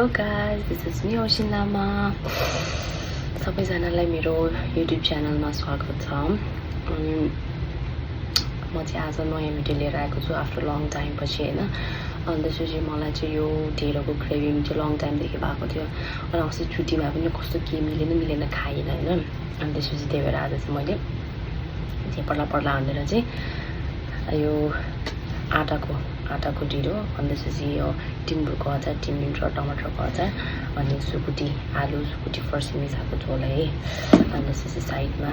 Hello guys, this is me Oshin Lama. सबैजनालाई मेरो YouTube च्यानलमा स्वागत छ। म चाहिँ आज नयाँ भिडियो लिएर आएको छु आफ्टर लङ टाइम पछि हैन। अनि त्यसपछि मलाई चाहिँ यो ढेँडोको क्रेभिङ चाहिँ लङ टाइमदेखि भएको थियो। अनि अस्ति छुट्टीमा पनि कस्तो के मिलेन खाएन हैन। अनि त्यसपछि त्यही भएर आज चाहिँ मैले चाहिँ पर्ला हालेर चाहिँ यो आटाको ढिँडो, अनि त्यसपछि यो टिम्बुरको अचार, टिम्बिङ र टमाटरको अचार, अनि सुकुटी आलु सुकुटी फर्सी मिसाएको झोल है। अनि त्यसपछि साइडमा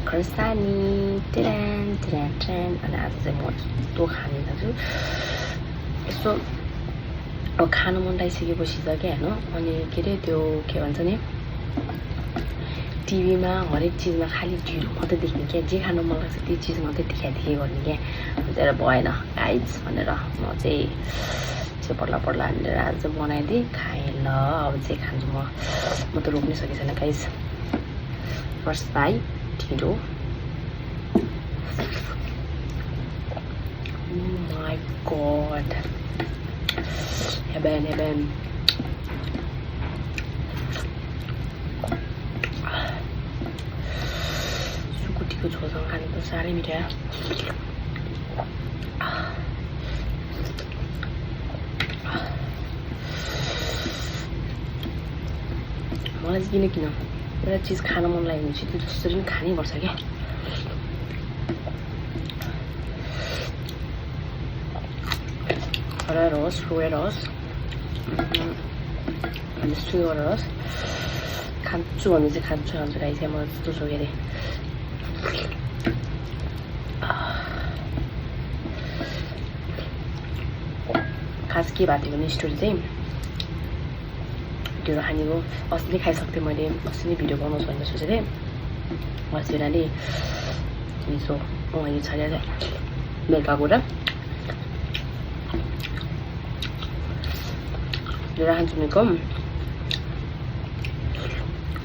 खर्सानी अनि आज चाहिँ म यस्तो खाने लाग्छु। यस्तो अब खानु मन लागिसकेपछि त क्या होइन। अनि के अरे त्यो के भन्छ नि, टिभीमा हरेक चिजमा खालि ढिँडो मात्रै देख्ने क्या, जे खानु मन लाग्छ त्यो चिज मात्रै देखाइ गर्ने क्या। त्यही भएन गाइज भनेर म चाहिँ पर्ला हालेर आज चाहिँ बनाइदिएँ, खाएँ। ल अब चाहिँ खान्छु म त रोक्नै सकेको छैन गाइज। फर्स्ट बाई ढिँडो। My God, heaven. सुकुटीको झोलसँग खानु त साह्रै मिठो। मलाई चाहिँ किन एउटा चिज खान मन लाग्यो भने चाहिँ त्यो जसरी पनि खानै पर्छ क्या। हराएर होस् रोएर होस् जस्तो गरेर होस् खान्छु भने चाहिँ खान्छु गाई चाहिँ। मलाई त्यस्तो छ के अरे खास के भएको थियो भने स्टोरी चाहिँ ढिँडो खानेको अस्ति नै खाइसक्थेँ मैले। अस्ति नै भिडियो बनाउँछु भनेर सोचेको थिएँ। अस्ति बेलाले यसो यो छाडेर बेलुका गएर ढिँडो खान्छु भनेको।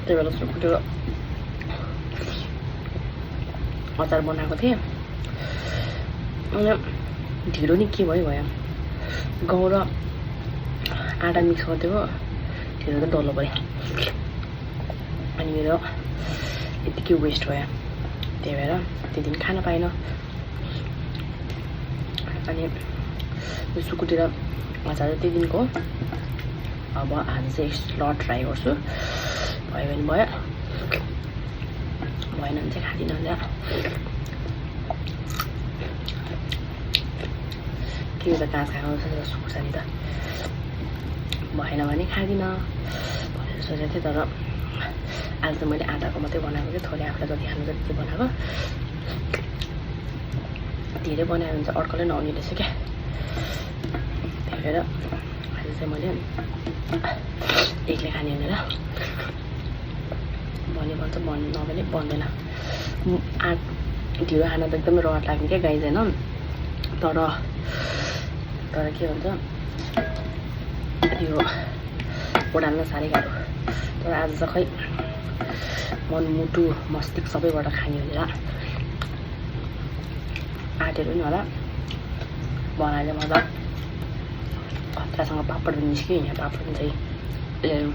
त्यही बेला सुकुटी अचार बनाएको थिएँ। अनि ढिँडो नि के भयो गहुँ र आँटा मिक्स गरिदिएको, ढिँडो त डल्लो पऱ्यो। अनि मेरो यतिकै वेस्ट भयो, त्यही भएर त्यो दिन खान पाइनँ। अनि यो सुकुटी र अचार त्यही दिनको। अब आज चाहिँ स्लट ट्राई गर्छु, भयो भने भयो, भएन भने चाहिँ खाँदिनँ। के त काँच खाएको जस्तो खुर्सानी त, भएन भने खाँदिनँ भनेर सोचेको थिएँ। तर आज त मैले आँटाको मात्रै बनाएको थिएँ, थोरै आफूलाई जति खानु जति बनाएको। धेरै बनायो भने चाहिँ अर्कोले नहुने रहेछ क्या। त्यही भएर आज चाहिँ मैले एक्लै खाने भनेर भन्यो भन्छ, नभने बन्दैन। ढिँडो खान त एकदमै रहर लाग्ने क्या गाई छैन। तर के भन्छ यो ओडाल्न साह्रै गाह्रो। तर आज चाहिँ खै मन मुटु मस्तिष्क सबैबाट खाने भनेर आँटेर नि होला बनाएर मजा खतरासँग पापड पनि निस्क्यो। यहाँ पापड पनि चाहिँ ल्यायो।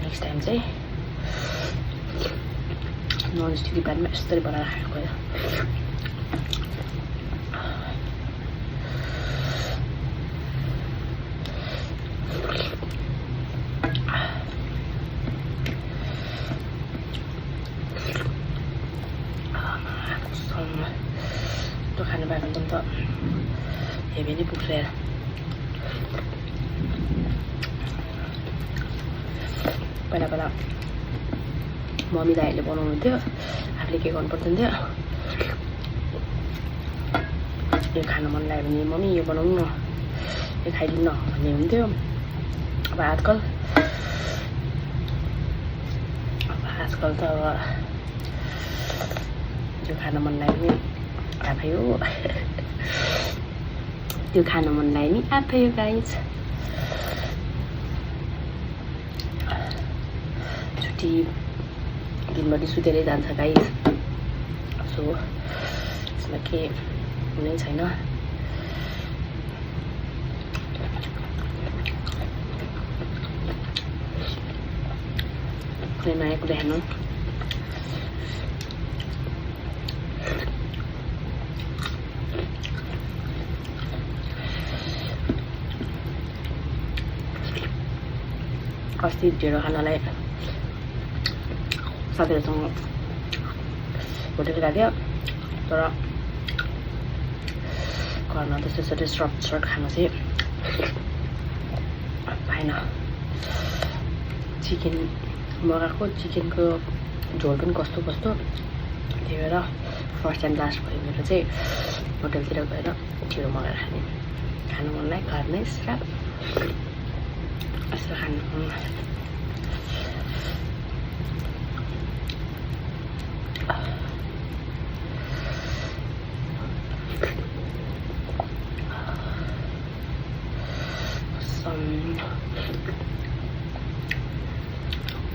नेक्स्ट टाइम चाहिँ ननस्टिक प्यानमा यस्तरी बनाएर खाएको भयो। त्यो खानु पाएको भने त हेभी नै पुग्छ यार। पहिला मम्मी दाइहरूले बनाउनु थियो, आफूले के गर्नु पर्दैन थियो। यो खान मन लाग्यो भने मम्मी यो बनाउनु न, यो खाइदिनु न भन्ने हुन्थ्यो। अब आजकल त अब यो खान मन लाग्यो नि आफै हो। त्यो खान मन लाग्यो नि आफै हो गाइज। छुट्टी दिनभरि सुतेरै जान्छ गाइज। छु यसमा के हुनै छैन कुनै नयाँ कुरा हेर्नु अस्ति ढेँडो खानलाई साथीहरूसँग होटेल गएको थियो तर घरमा त्यसरी सर्ट खान चाहिँ पाएन चिकन मगाएको चिकनको झोल पनि कस्तो त्यही भएर फर्स्ट एन्ड लास्ट भयो मेरो चाहिँ होटेलतिर गएर ढिँडो मगाएर खानु मन लाग्यो घरमै स्राप यसो खानु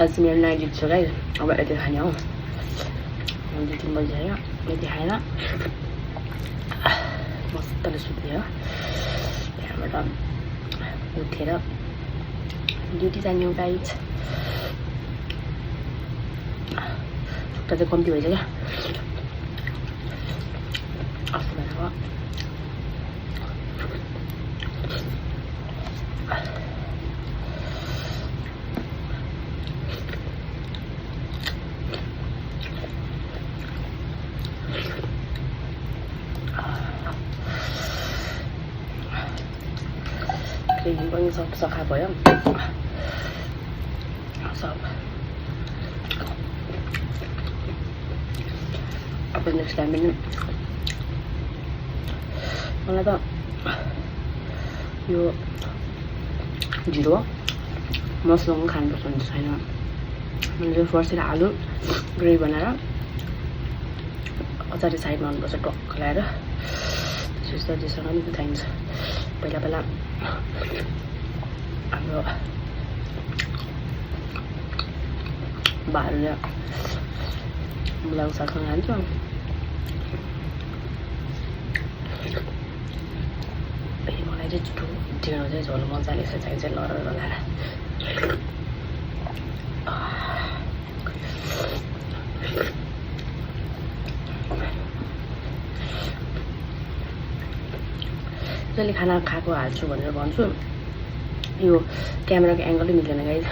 आज मेरो नाइट ड्युटी छ गाइस अब यति खाने हो 2-3 बजी आयो यति खाएर मजाले सुत्यो त्यहाँबाट उठेर ड्युटी जाने हो गाइस खुट्टा चाहिँ कम्ती भइसक्यो अस्ति भनेको क्लिनिङ पनि सब सफा भयो सब अब नेक्स्ट टाइम पनि मलाई त यो ढिँडो मसला पनि खानुपर्छ भन्ने छैन मैले फर्स्टतिर आलु ग्रेभी बनाएर अचार साइडमा हाल्नुपर्छ टक्क लगाएर त्यसपछि त्यससँग पनि चाहिन्छ पहिला हाम्रो बाहरूले मुलाको सागसँग खान्छ फेरि मलाई चाहिँ ढिँडो चाहिँ झोल मजाले यसो चाहिन्छ लर लगाएर जसले खाना खाएको हाल्छु भनेर भन्छु यो क्यामेराको एङ्गलै मिल्दैन गाइस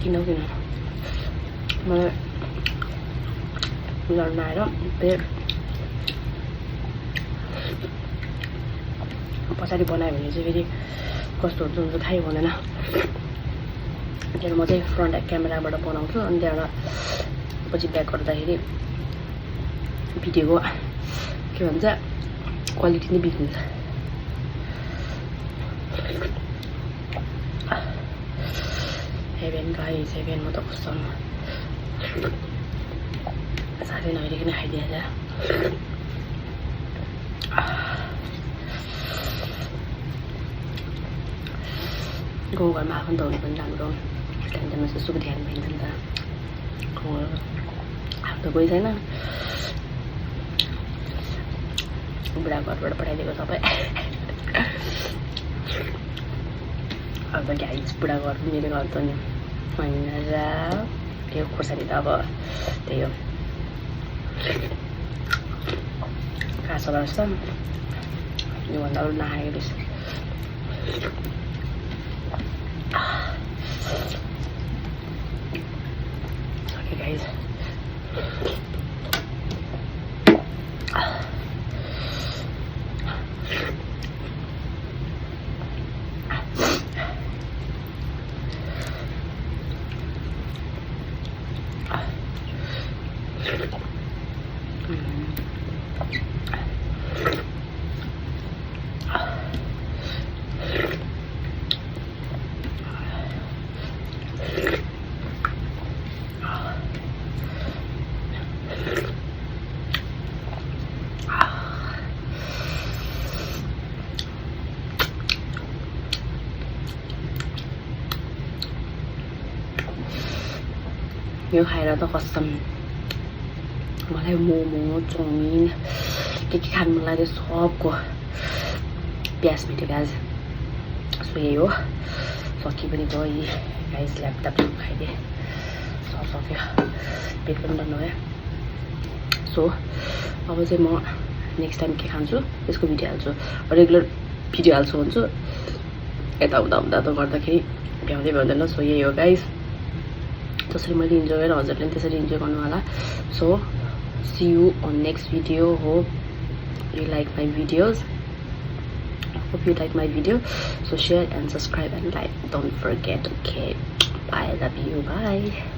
किन मलाई लड्न आएर फेरि पछाडि बनायो भने चाहिँ फेरि कस्तो हुन्छ हुन्छ थाहै हुँदैन त्यहाँबाट म चाहिँ फ्रन्ट क्यामेराबाट बनाउँछु अनि त्यहाँबाट पछि ब्याक गर्दाखेरि भिडियोको के भन्छ क्वालिटी नै बिग्रिन्छ हेभेन गाइस हेभेन म त कस्तो साथै नहेरिकन खाइदिएछ गाउँघरमा आफन्तहरू पनि राम्रो टेन्सनमा चाहिँ सुख ध्यान दिन्छ नि त गाउँघरमा आफू त कोही छैन बुढाघरबाट पठाइदिएको सबै अब त गाइस बुढाघर मेरो घर त नि होइन र त्यो खोर्सानी त अब त्यही हो काँचो लाग्छ योभन्दा अरू नखाएको बेसी Okay guys यो खाएर त कसम मलाई मोमो चाउमिन के खानु मन लाग्यो सबको प्याज भेट्यो गाइज सो यही हो सकि पनि भयो यी गाइज ल्यापटप खाइदिएँ सब सक्यो पेट पनि बन्द भयो सो अब चाहिँ म नेक्स्ट टाइम के खान्छु त्यसको भिडियो हाल्छु रेगुलर भिडियो हाल्छु भन्छु यताउता हुँदा त गर्दाखेरि भ्याउँदै भ्याउँदैन सो यही हो गाइज जसरी मैले इन्जोय गरेर हजुरले पनि त्यसरी इन्जोय गर्नु होला so see you on next video. Hope you like my videos. Hope you like my video. So share and subscribe and like. Don't forget. Okay. Bye. Love you. Bye.